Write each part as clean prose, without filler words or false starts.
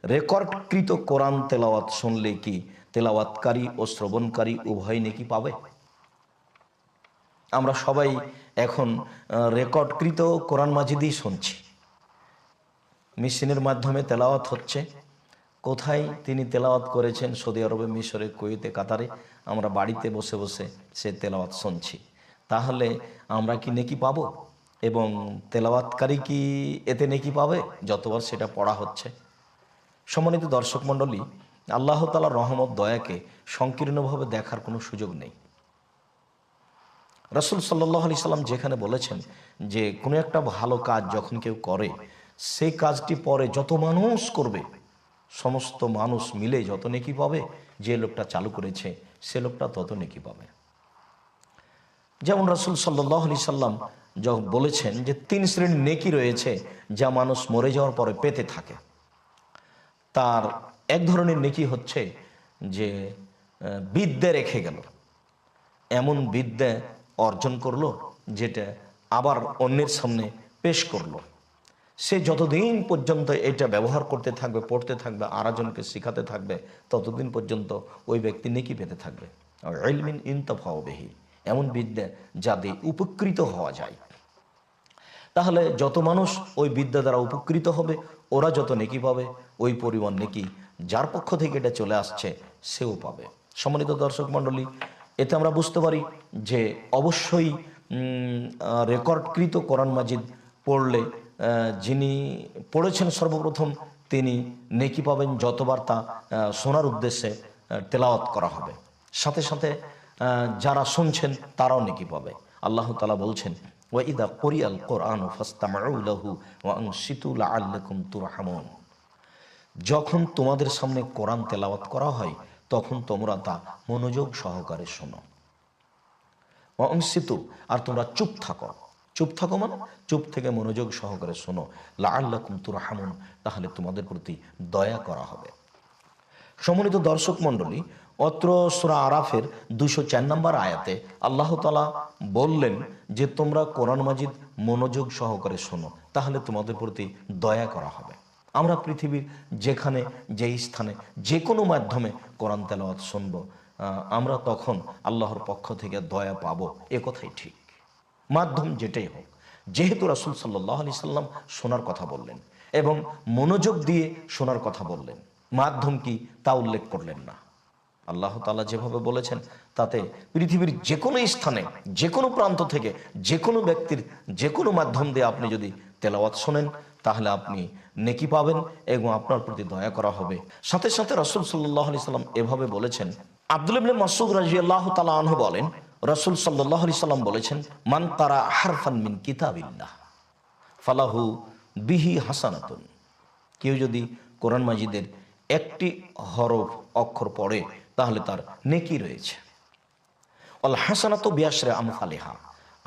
রেকর্ডকৃত কোরআন তেলাওয়াত শুনলে কি তেলাওয়াতকারী ও শ্রবণকারী উভয় নেকি পাবে? আমরা সবাই এখন রেকর্ডকৃত কোরআন মাজিদই শুনছি, মেশিনের মাধ্যমে তেলাওয়াত হচ্ছে। কোথায় তিনি তেলাওয়াত করেছেন? সৌদি আরবে, মিশরে, কুয়েতে, কাতারে। আমরা বাড়িতে বসে বসে সে তেলাওয়াত শুনছি। তাহলে আমরা কি নেকি পাবো? এবং তেলাওয়াতকারী কি এতে নেকি পাবে যতবার সেটা পড়া হচ্ছে? সম্মানিত দর্শক মণ্ডলী, আল্লাহ তাআলার রহমত দয়াকে সংকীর্ণভাবে দেখার কোনো সুযোগ নেই। রাসূল সাল্লাল্লাহু আলাইহি সাল্লাম যেখানে বলেছেন যে কোনো একটা ভালো কাজ যখন কেউ করে, সেই কাজটি পরে যত মানুষ করবে, সমস্ত মানুষ মিলে যত নেকি পাবে, যে লোকটা চালু করেছে সে লোকটা তত নেকি পাবে। যেমন রাসূল সাল্লাল্লাহু আলাইহি সাল্লাম যখন বলেছেন যে 3 শ্রেণীর নেকি রয়েছে যা মানুষ মরে যাওয়ার পরে পেতে থাকে। তার এক ধরনের নেকি হচ্ছে যে বিদ্যা রেখে গেল, এমন বিদ্যা অর্জন করলো যেটা আবার অন্যের সামনে পেশ করলো। সে যতদিন পর্যন্ত এটা ব্যবহার করতে থাকবে, পড়তে থাকবে, আরেকজনকে শেখাতে থাকবে, ততদিন পর্যন্ত ওই ব্যক্তি নেকি পেতে থাকবে। আর ইলমিন ইনতাফাউ বিহি, এমন বিদ্যা যা দিয়ে উপকৃত হওয়া যায়। তাহলে যত মানুষ ওই বিদ্যা দ্বারা উপকৃত হবে, ওরা যত নেকি পাবে, ওই পরিমাণ নেকি যার পক্ষ থেকে এটা চলে আসছে সেও পাবে। সম্মানিত দর্শক মণ্ডলী, এতে আমরা বুঝতে পারি যে অবশ্যই রেকর্ডকৃত কোরআন মাজিদ পড়লে যিনি পড়েছেন সর্বপ্রথম তিনি নেকি পাবেন যতবার তা শোনার উদ্দেশ্যে তেলাওয়াত করা হবে। সাথে সাথে যারা শুনছেন তারাও নেকি পাবে। আল্লাহ তাআলা বলছেন, ওয়াইদা কুরিআল কুরআনু ফাসতামিউ লাহু ওয়া আনসিতু লাআল্লাকুম তুরহামুন। যখন তোমাদের সামনে কোরআন তেলাওয়াত করা হয় তখন তোমরা তা মনোযোগ সহকারে শোনো। ওয়া আনসিতু, আর তোমরা চুপ থাকো। চুপ থাকো মানে চুপ থেকে মনোযোগ সহকারে শোনো। লাআল্লাকুম তুরহামুন, তাহলে তোমাদের প্রতি দয়া করা হবে। সম্মানিত দর্শক মণ্ডলী, অত্র সূরা আরাফের 204 নম্বর আয়াতে আল্লাহ তাআলা বললেন যে তোমরা কোরআন মাজিদ মনোযোগ সহকারে শোনো, তাহলে তোমাদের প্রতি দয়া করা হবে। আমরা পৃথিবীর যেখানে, যেই স্থানে, যে কোনো মাধ্যমে কোরআন তেলাওয়াত শুনব, আমরা তখন আল্লাহর পক্ষ থেকে দয়া পাবো, এ কথাই ঠিক। মাধ্যম যেটাই হোক, যেহেতু রাসূল সাল্লাল্লাহু আলাইহি সাল্লাম শোনার কথা বললেন এবং মনোযোগ দিয়ে শোনার কথা বললেন, মাধ্যম কি তা উল্লেখ করলেন না। আল্লাহ তাআলা যেভাবে বলেছেন তাতে পৃথিবীর যে কোনো স্থানে, যে কোনো প্রান্ত থেকে, যে কোনো ব্যক্তির যে কোনো মাধ্যম দিয়ে আপনি যদি তেলাওয়াত শোনেন তাহলে আপনি নেকি পাবেন এবং আপনার প্রতি দয়া করা হবে। সাথে সাথে রাসূল সাল্লাল্লাহু আলাইহি সাল্লাম এভাবে বলেছেন। আব্দুল্লাহ ইবনে মাসউদ রাদিয়াল্লাহু তাআলা আনহু বলেন, রাসূল সাল্লাল্লাহু আলাইহি সাল্লাম বলেছেন, মান কারা হারফান মিন কিতাবিল্লাহ ফালাহু বিহি হাসানাতুন। কেউ যদি কোরআন মাজিদের একটি হরফ অক্ষর পড়ে তাহলে তার নেকি রয়েছে। আল হাসানাতু বিআশরি আমসালিহা,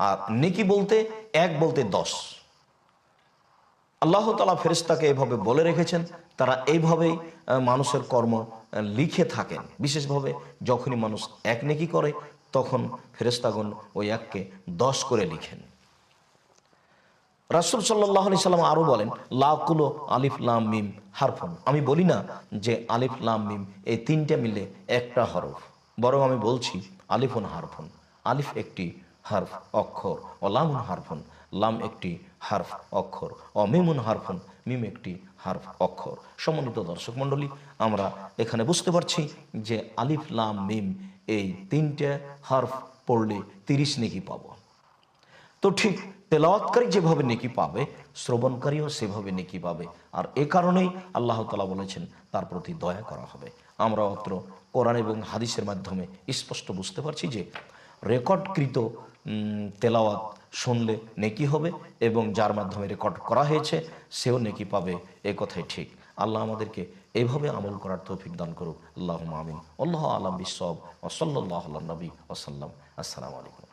আর নেকি বলতে এক বলতে 10। আল্লাহ তাআলা ফেরেশতাকে এভাবে বলে রেখেছেন, তারা এইভাবেই মানুষের কর্ম লিখে থাকেন। বিশেষভাবে যখনই মানুষ এক নেকি করে তখন ফেরেশতাগণ ওই এককে 10 করে লিখেন। রাসূল সাল্লাল্লাহু আলাইহি সাল্লাম আরো বলেন, লা কুলু আলিফ লাম মিম হারফুন। আমি বলি না যে আলিফ লাম মিম এই তিনটা মিলে একটা হরফ, বরং আমি বলছি আলিফুন হারফুন। আলিফ একটি হারফ অক্ষর, ও লামুন হারফুন, লাম একটি হারফ অক্ষর, ও মিমুন হারফুন, মিম একটি হারফ অক্ষর। সম্মানিত দর্শক মণ্ডলী, আমরা এখানে বুঝতে পারছি যে আলিফ লাম মিম এই তিনটা হারফ পড়লে 30 নেকি পাবো। তো ঠিক তেলাওয়াতকারী যেভাবে নেকি পাবে, শ্রবণকারীও সেভাবে নেকি পাবে। আর এ কারণেই আল্লাহ তাআলা বলেছেন তার প্রতি দয়া করা হবে। আমরা অত্র কোরআন এবং হাদিসের মাধ্যমে স্পষ্ট বুঝতে পারছি যে রেকর্ডকৃত তেলাওয়াত শুনলে নেকি হবে এবং যার মাধ্যমে রেকর্ড করা হয়েছে সেও নেকি পাবে, এ কথাই ঠিক। আল্লাহ আমাদেরকে এইভাবে আমল করার তৌফিক দান করুক। আল্লাহুম্মা আমিন। আল্লাহু আ'লাম বিস-সাওয়াব ওয়া সাল্লাল্লাহু আলা নবী ওয়া সাল্লাম। আসসালামু আলাইকুম।